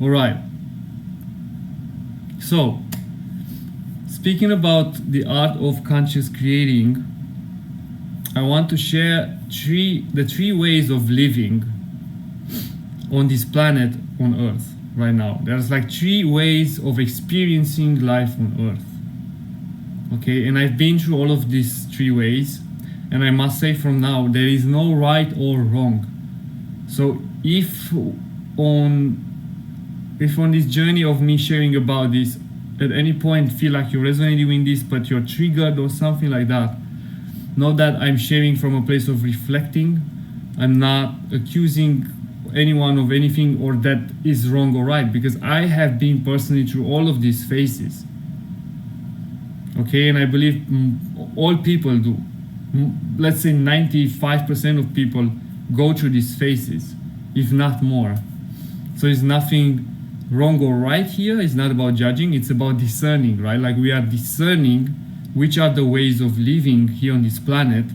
All right. So, speaking about the art of conscious creating, I want to share the three ways of living on this planet on Earth right now. There's like three ways of experiencing life on Earth. Okay, and I've been through all of these three ways, and I must say from now, there is no right or wrong. So if on this journey of me sharing about this, at any point feel like you're resonating with this, but you're triggered or something like that, know that I'm sharing from a place of reflecting. I'm not accusing anyone of anything or that is wrong or right, because I have been personally through all of these phases. Okay, and I believe all people do. Let's say 95% of people go through these phases, if not more. So it's nothing wrong or right here. It's not about judging, it's about discerning, right? Like we are discerning which are the ways of living here on this planet,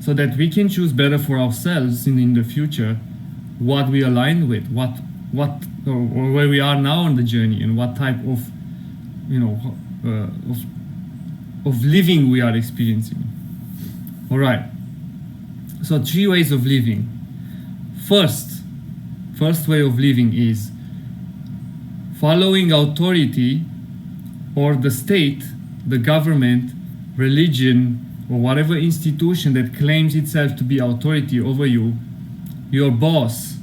so that we can choose better for ourselves in the future what we align with, or where we are now on the journey, and what type of of living we are experiencing. All right. So 3 ways of living. First way of living is following authority or the state, the government, religion, or whatever institution that claims itself to be authority over you, your boss,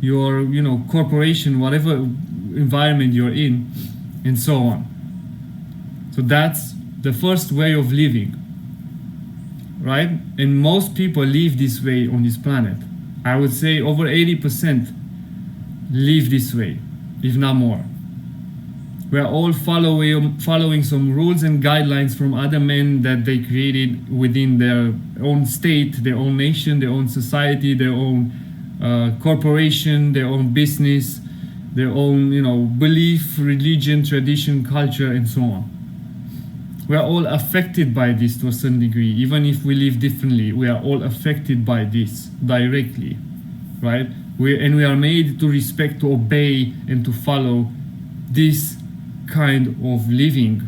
your corporation, whatever environment you're in, and so on. So that's the first way of living, right? And most people live this way on this planet. I would say over 80% live this way, if not more. We are all following some rules and guidelines from other men that they created within their own state, their own nation, their own society, their own corporation, their own business, their own belief, religion, tradition, culture, and so on. We are all affected by this to a certain degree. Even if we live differently, we are all affected by this directly, right? We are made to respect, to obey, and to follow this kind of living,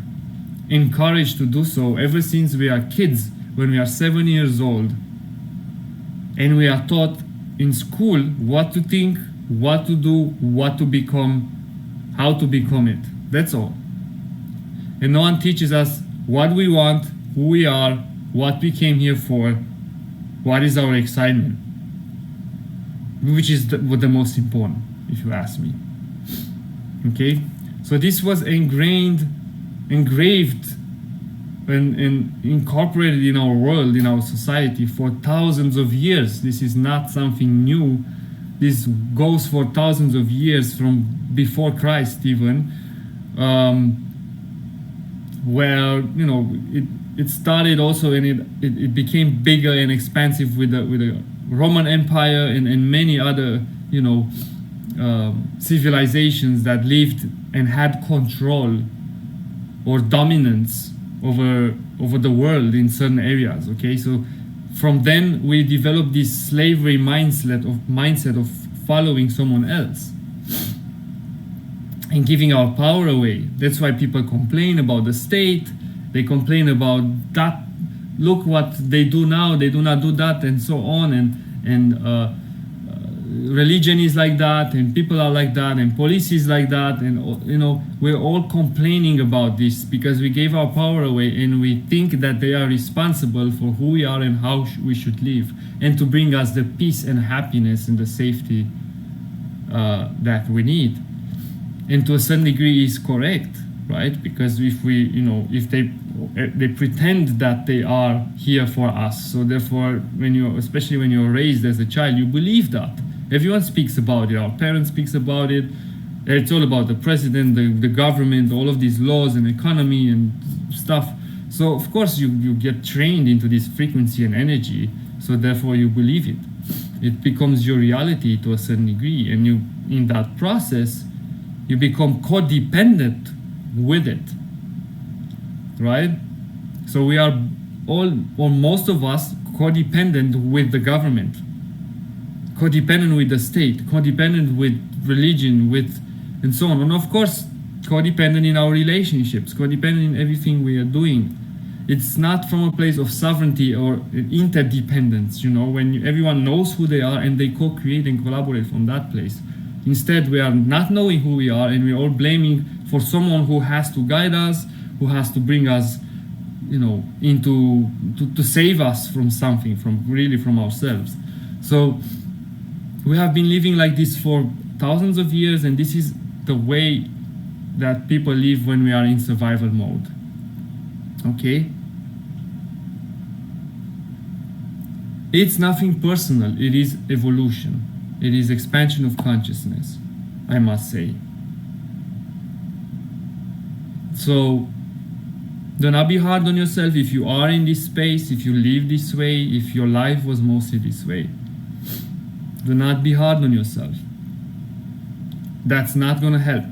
encouraged to do so ever since we are kids, when we are 7 years old, and we are taught in school what to think, what to do, what to become, how to become it. That's all. And no one teaches us what we want, who we are, what we came here for, what is our excitement, which is the most important, if you ask me. Okay? So this was engraved and incorporated in our world, in our society for thousands of years. This is not something new. This goes for thousands of years from before Christ even, where it started also, and it became bigger and expansive with the Roman Empire and many other civilizations that lived and had control or dominance over the world in certain areas. Okay, so from then we developed this slavery mindset of following someone else and giving our power away. That's why people complain about the state. They complain about that. Look what they do now. They do not do that, and so on. And religion is like that, and people are like that, and police is like that, and we're all complaining about this because we gave our power away, and we think that they are responsible for who we are and how we should live, and to bring us the peace and happiness and the safety that we need. And to a certain degree is correct, right? Because if they pretend that they are here for us, so therefore especially when you're raised as a child, you believe that. Everyone speaks about it. Our parents speaks about it. It's all about the president, the government, all of these laws and economy and stuff. So of course you get trained into this frequency and energy. So therefore you believe it. It becomes your reality to a certain degree, and in that process you become codependent with it, right? So we are all, or most of us, codependent with the government, codependent with the state, codependent with religion, with and so on. And of course, codependent in our relationships, codependent in everything we are doing. It's not from a place of sovereignty or interdependence, when everyone knows who they are and they co-create and collaborate from that place. Instead, we are not knowing who we are, and we're all blaming for someone who has to guide us, who has to bring us, to save us from something, from ourselves. So we have been living like this for thousands of years, and this is the way that people live when we are in survival mode. Okay? It's nothing personal, it is evolution. It is expansion of consciousness, I must say. So, do not be hard on yourself if you are in this space, if you live this way, if your life was mostly this way. Do not be hard on yourself. That's not going to help.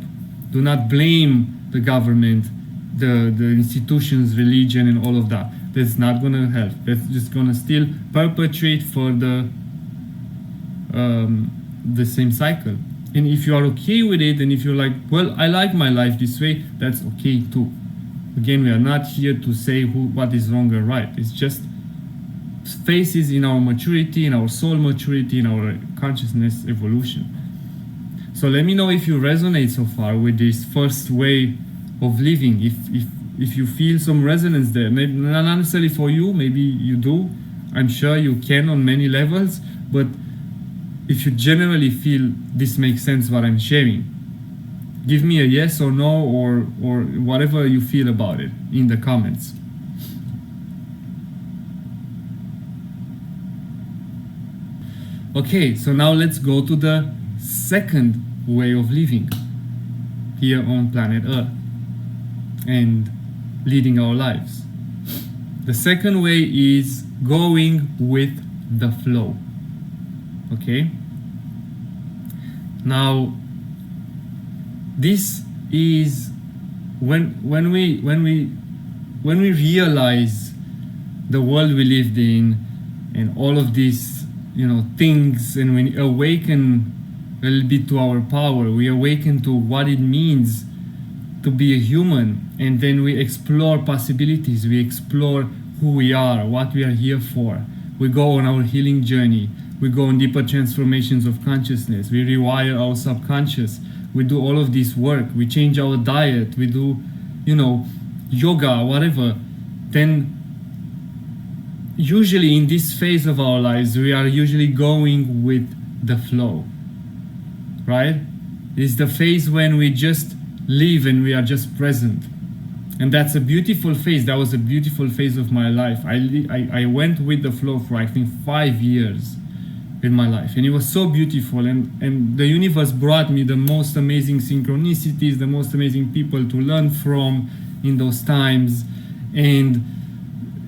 Do not blame the government, the institutions, religion, and all of that. That's not going to help. That's just going to still perpetuate further the same cycle. And if you are okay with it, and if you're like, well, I like my life this way, that's okay too. Again, we are not here to say what is wrong or right. It's just phases in our maturity, in our soul maturity, in our consciousness evolution. So let me know if you resonate so far with this first way of living. If you feel some resonance there, maybe not necessarily for you, maybe you do. I'm sure you can on many levels, but if you generally feel this makes sense what I'm sharing, give me a yes or no, or whatever you feel about it in the comments. Okay, so now let's go to the second way of living here on planet Earth and leading our lives. The second way is going with the flow. Okay? Now, this is when we realize the world we lived in and all of these things, and when we awaken a little bit to our power, we awaken to what it means to be a human, and then we explore possibilities, we explore who we are, what we are here for. We go on our healing journey, we go on deeper transformations of consciousness, we rewire our subconscious, we do all of this work, we change our diet, we do yoga, whatever. Then usually in this phase of our lives, we are usually going with the flow, right? It's the phase when we just live and we are just present. And that's a beautiful phase. That was a beautiful phase of my life. I went with the flow for I think 5 years in my life, and it was so beautiful, and the universe brought me the most amazing synchronicities, the most amazing people to learn from in those times, and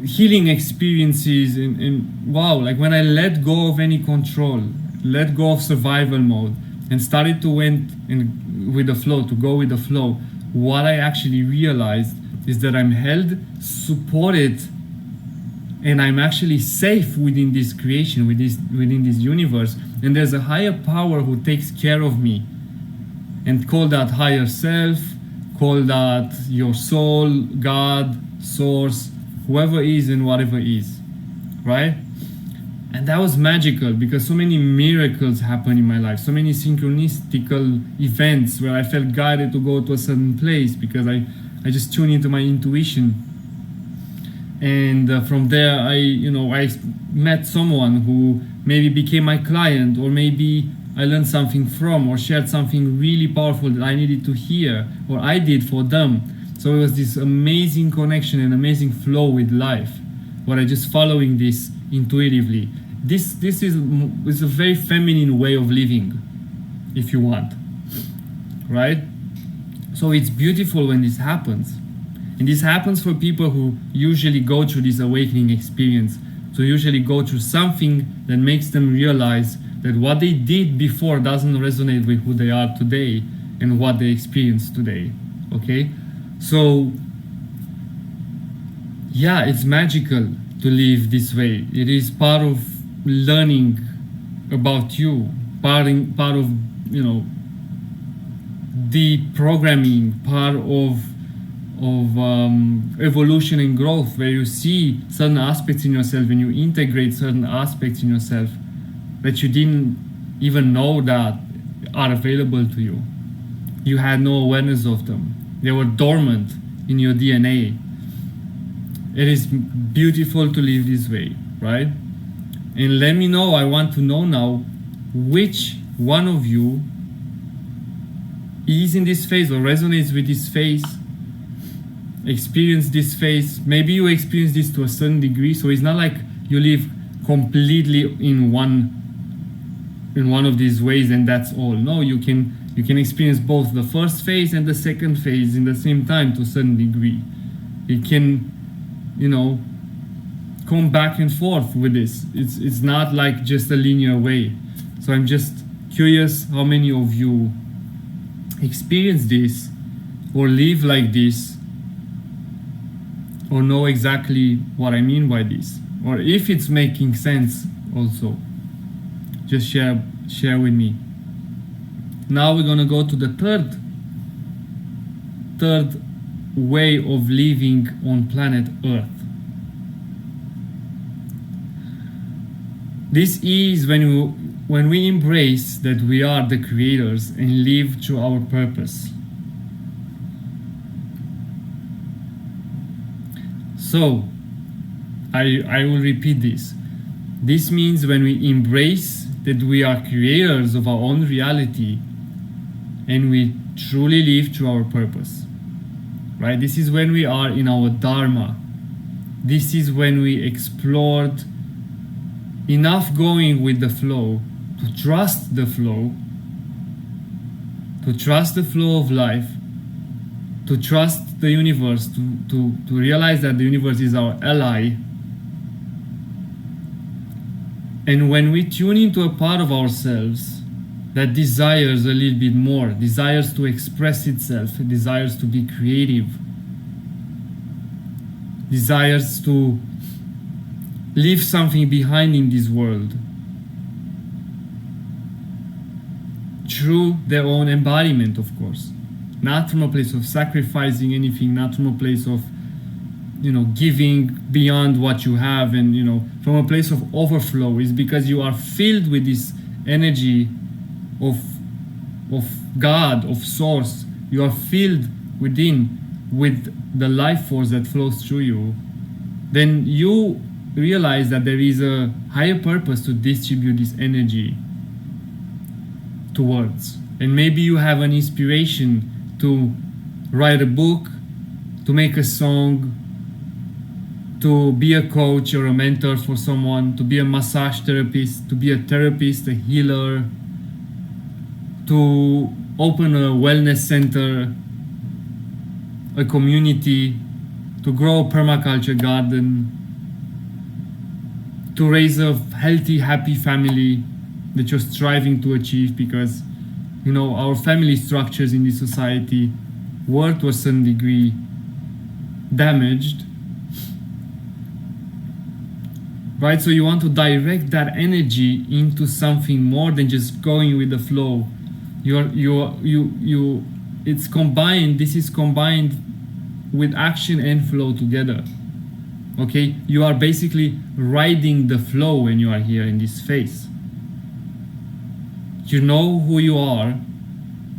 healing experiences, and wow, like when I let go of any control, let go of survival mode, and started to with the flow, to go with the flow, what I actually realized is that I'm held, supported, and I'm actually safe within this creation, within this universe, and there's a higher power who takes care of me, and call that higher self, call that your soul, God, source, whoever is and whatever is, right? And that was magical, because so many miracles happened in my life, so many synchronistical events where I felt guided to go to a certain place because I just tuned into my intuition. And from there, I met someone who maybe became my client, or maybe I learned something from, or shared something really powerful that I needed to hear, or I did for them. So it was this amazing connection and amazing flow with life, where I just following this intuitively. This is a very feminine way of living, if you want, right? So it's beautiful when this happens. And this happens for people who usually go through this awakening experience. So usually go through something that makes them realize that what they did before doesn't resonate with who they are today and what they experience today. Okay? So yeah, it's magical to live this way. It is part of learning about you, part of the programming, part of evolution and growth, where you see certain aspects in yourself and you integrate certain aspects in yourself that you didn't even know that are available to you. You had no awareness of them. They were dormant in your DNA. It is beautiful to live this way, right? And let me know, I want to know now, which one of you is in this phase or resonates with this phase, experience this phase. Maybe you experience this to a certain degree, so it's not like you live completely in one of these ways and that's all. No, you can experience both the first phase and the second phase in the same time to a certain degree. It can, come back and forth with this. It's not like just a linear way. So I'm just curious how many of you experience this or live like this or know exactly what I mean by this, or if it's making sense also. Just share with me. Now we're gonna go to the third way of living on planet Earth. This is when we embrace that we are the creators and live to our purpose. So, I will repeat this. This means when we embrace that we are creators of our own reality and we truly live to our purpose. Right? This is when we are in our Dharma. This is when we explored enough going with the flow, to trust the flow, of life, to trust the universe, to realize that the universe is our ally. And when we tune into a part of ourselves that desires a little bit more, desires to express itself, desires to be creative, desires to leave something behind in this world through their own embodiment, of course, not from a place of sacrificing anything, not from a place of giving beyond what you have, and from a place of overflow. Is because you are filled with this energy of God, of source. You are filled within with the life force that flows through you. Then you realize that there is a higher purpose to distribute this energy towards. And maybe you have an inspiration to write a book, to make a song, to be a coach or a mentor for someone, to be a massage therapist, to be a therapist, a healer, to open a wellness center, a community, to grow a permaculture garden, to raise a healthy, happy family that you're striving to achieve, because our family structures in this society were to a certain degree damaged, right? So you want to direct that energy into something more than just going with the flow. It's combined. This is combined with action and flow together. Okay, you are basically riding the flow when you are here in this phase. You know who you are,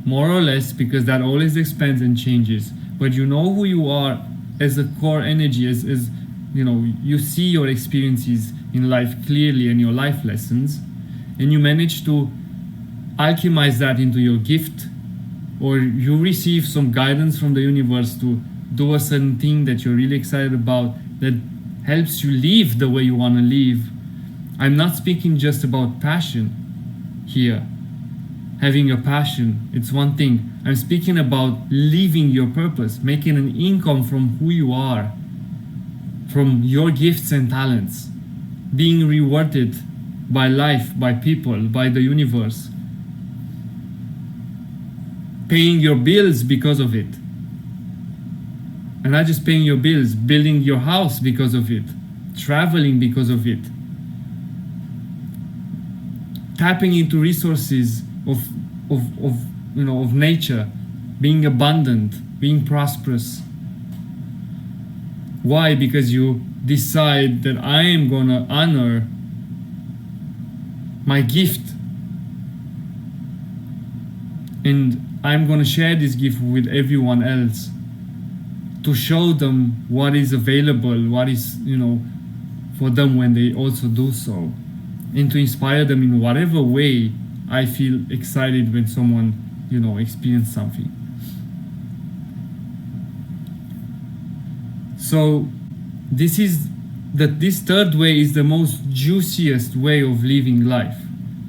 more or less, because that always expands and changes. But you know who you are as a core energy, as you see your experiences in life clearly and your life lessons, and you manage to alchemize that into your gift, or you receive some guidance from the universe to do a certain thing that you're really excited about, that helps you live the way you want to live. I'm not speaking just about passion here. Having a passion, it's one thing. I'm speaking about living your purpose, making an income from who you are, from your gifts and talents, being rewarded by life, by people, by the universe, paying your bills because of it. And not just paying your bills, building your house because of it, traveling because of it, tapping into resources of nature being abundant, being prosperous. Why? Because you decide that I am gonna honor my gift, and I'm gonna share this gift with everyone else to show them what is available, what is, for them when they also do so, and to inspire them in whatever way I feel excited when someone, experience something. So this third way is the most juiciest way of living life,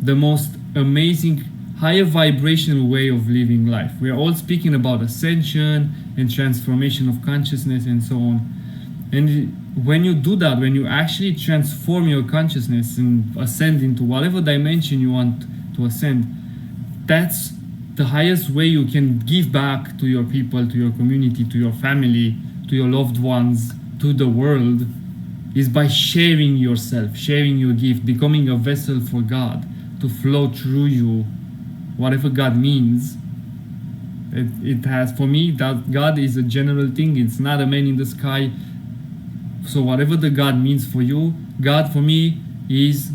the most amazing, higher vibrational way of living life. We are all speaking about ascension and transformation of consciousness and so on. And when you do that, when you actually transform your consciousness and ascend into whatever dimension you want to ascend, that's the highest way you can give back to your people, to your community, to your family, to your loved ones, to the world, is by sharing yourself, sharing your gift, becoming a vessel for God to flow through you, whatever God means. It has, for me, that God is a general thing. It's not a man in the sky. So whatever the God means for you, God for me is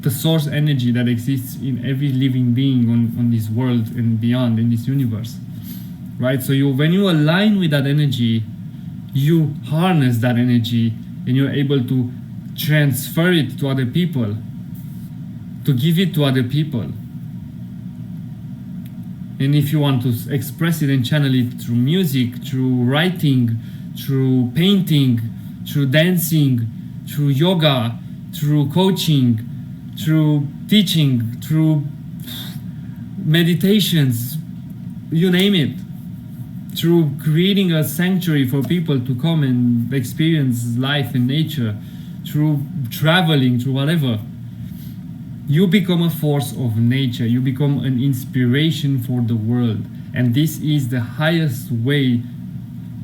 the source energy that exists in every living being on this world and beyond, in this universe, right? So when you align with that energy, you harness that energy and you're able to transfer it to other people, to give it to other people. And if you want to express it and channel it through music, through writing, through painting, through dancing, through yoga, through coaching, through teaching, through meditations, you name it, through creating a sanctuary for people to come and experience life and nature, through traveling, through whatever, you become a force of nature. You become an inspiration for the world. And this is the highest way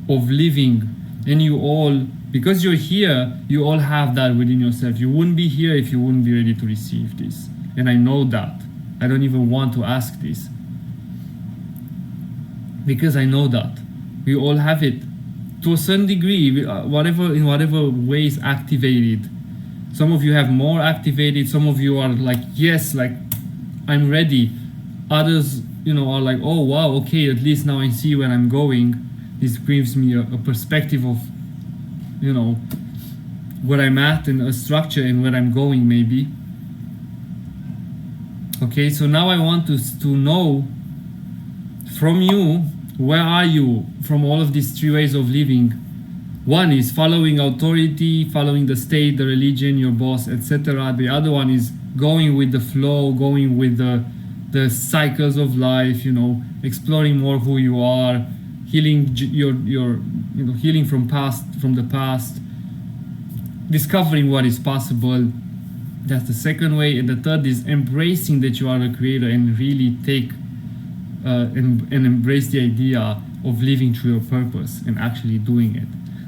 of living. And you all, because you're here, you all have that within yourself. You wouldn't be here if you wouldn't be ready to receive this. And I know that. I don't even want to ask this, because I know that we all have it to a certain degree, in whatever ways activated. Some of you have more activated. Some of you are like, yes, like I'm ready. Others, are like, oh wow, okay, at least now I see where I'm going. This gives me a perspective of, where I'm at and a structure and where I'm going maybe. Okay, so now I want to know from you, where are you from all of these three ways of living? One is following authority, following the state, the religion, your boss, etc. The other one is going with the flow, going with the cycles of life, exploring more who you are, healing healing from the past, discovering what is possible. That's the second way. And the third is embracing that you are a creator and really take and embrace the idea of living through your purpose and actually doing it.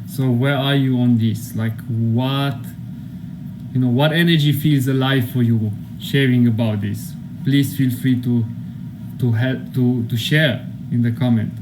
So where are you on this? Like what energy feels alive for you sharing about this? Please feel free to help to share in the comment.